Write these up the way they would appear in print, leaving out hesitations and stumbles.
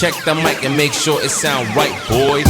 check the mic and make sure it sound right, boys.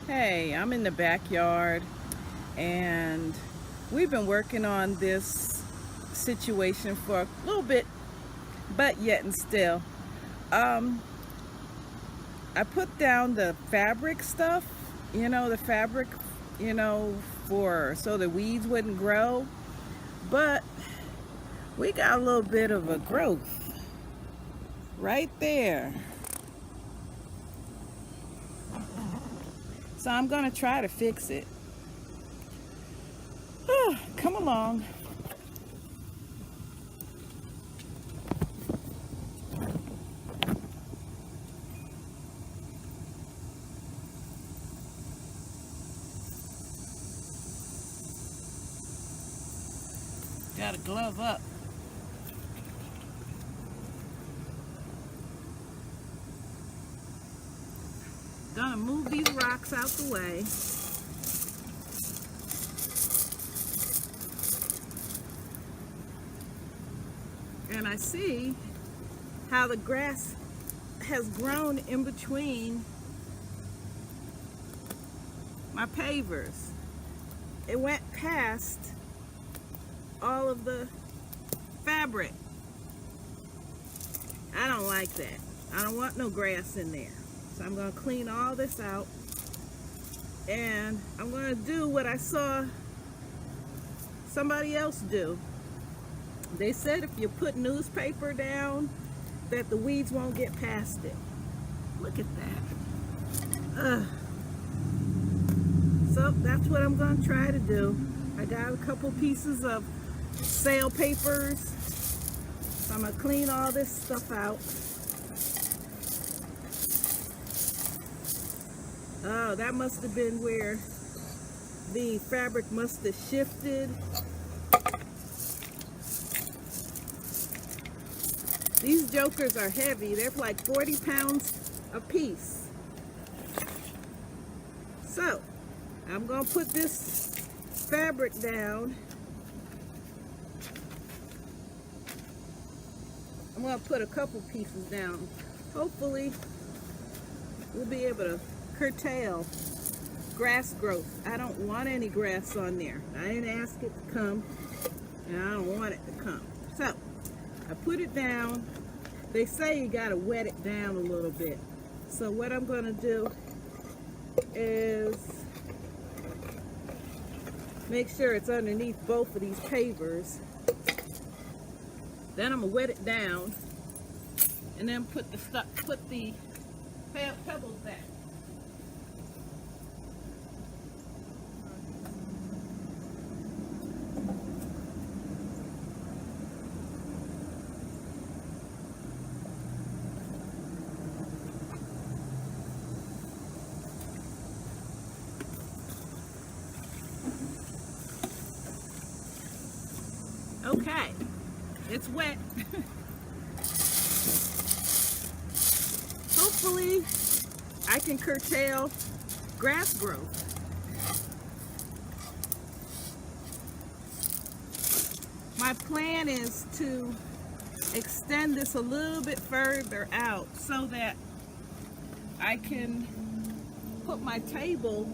Hey, I'm in the backyard and we've been working on this situation for a little bit, but yet and still. I put down the fabric stuff, the fabric, so the weeds wouldn't grow, but we got a little bit of a growth right there. So I'm going to try to fix it. Come along. Got a glove up. Gonna move these rocks out the way. And I see how the grass has grown in between my pavers. It went past all of the fabric. I don't like that. I don't want no grass in there. So I'm going to clean all this out, and I'm going to do what I saw somebody else do. They said if you put newspaper down that the weeds won't get past it. Look at that. So that's what I'm going to try to do. I got a couple pieces of sale papers, so I'm going to clean all this stuff out. Oh, that must have been where the fabric must have shifted. These jokers are heavy. They're like 40 pounds a piece. So, I'm going to put this fabric down. I'm going to put a couple pieces down. Hopefully, we'll be able to curtail grass growth. I don't want any grass on there. I didn't ask it to come, and I don't want it to come. So I put it down. They say you got to wet it down a little bit. So what I'm going to do is make sure it's underneath both of these pavers. Then I'm going to wet it down and then put the pebbles back. Okay, it's wet. Hopefully, I can curtail grass growth. My plan is to extend this a little bit further out so that I can put my table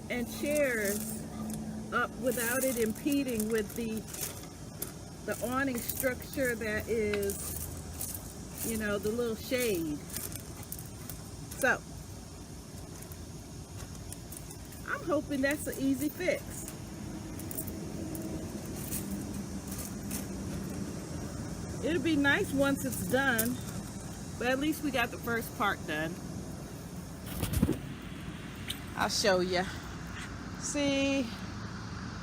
and chairs up without it impeding with the awning structure that is, the little shade. So I'm hoping that's an easy fix. It'll be nice once it's done, but at least we got the first part done. I'll show you. See,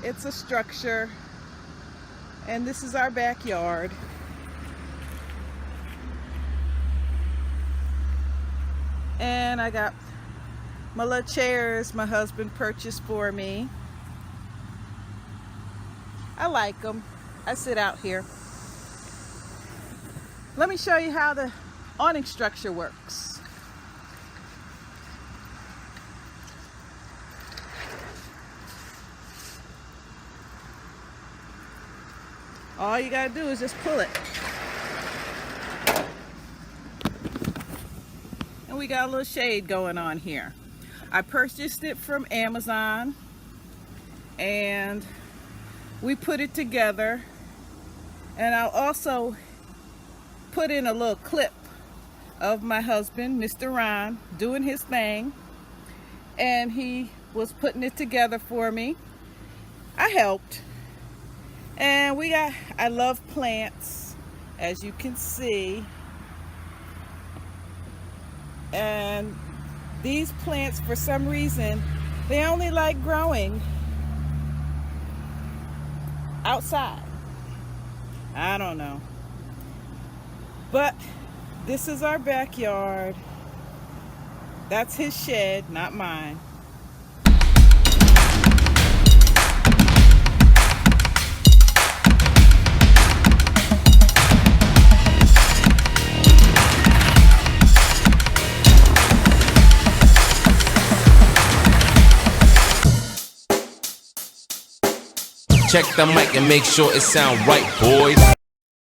it's a structure, and this is our backyard. And I got my little chairs my husband purchased for me. I like them. I sit out here. Let me show you how the awning structure works. All you gotta do is just pull it. And we got a little shade going on here. I purchased it from Amazon, and we put it together. And I'll also put in a little clip of my husband, Mr. Ron, doing his thing. And he was putting it together for me. I helped. And I love plants, as you can see. And these plants, for some reason, they only like growing outside. I don't know. But this is our backyard. That's his shed, not mine. Check the mic and make sure it sound right, boys.